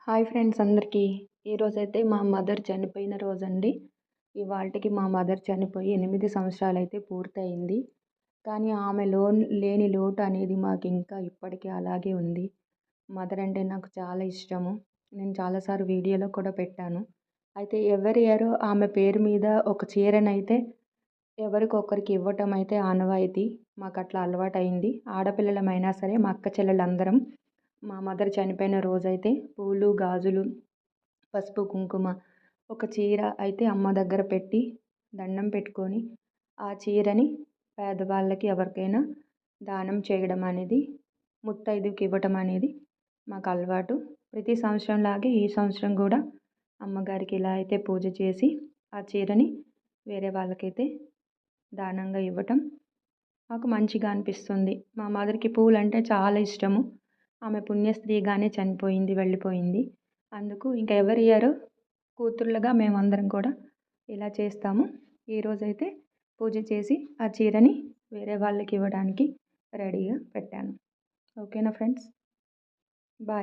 Hi friends అందరికీ. ఈరోజైతే మా మదర్ చనిపోయిన రోజండి. ఇవాల్టికి మా మదర్ చనిపోయి 8 సంవత్సరాలైతే పూర్తయింది. కానీ ఆమె లేని లోటు అనేది మాకింకా ఇప్పటికీ అలాగే ఉంది. మదర్ అంటే నాకు చాలా ఇష్టము. నేను చాలాసార్లు వీడియోలో కూడా పెట్టాను. అయితే ఎవరీ ఇయర్ ఆమె పేరు మీద ఒక చీరనైతే ఎవరికొకరికి ఇవ్వటం అయితే ఆనవాయితీ. మాకట్లా అలవాటయింది. ఆడపిల్లలమైనా సరే మా అక్క చెల్లెలందరం మా మదర్ చనిపోయిన రోజైతే పూలు, గాజులు, పసుపు, కుంకుమ, ఒక చీర అయితే అమ్మ దగ్గర పెట్టి దండం పెట్టుకొని ఆ చీరని పేదవాళ్ళకి ఎవరికైనా దానం చేయడం అనేది, ముత్తైదువుకి ఇవ్వటం అనేది మాకు అలవాటు. ప్రతి సంవత్సరంలాగే ఈ సంవత్సరం కూడా అమ్మగారికి ఇలా అయితే పూజ చేసి ఆ చీరని వేరే వాళ్ళకైతే దానంగా ఇవ్వటం మాకు మంచిగా అనిపిస్తుంది. మా మదర్‌కి పూలంటే చాలా ఇష్టము. ఆమె పుణ్యస్త్రీగానే చనిపోయింది, వెళ్ళిపోయింది. అందుకు ఇంకా ఎవరీ ఇయర్ కూతుర్లుగా మేమందరం కూడా ఇలా చేస్తాము. ఈరోజైతే పూజ చేసి ఆ చీరని వేరే వాళ్ళకి ఇవ్వడానికి రెడీగా పెట్టాను. ఓకేనా ఫ్రెండ్స్?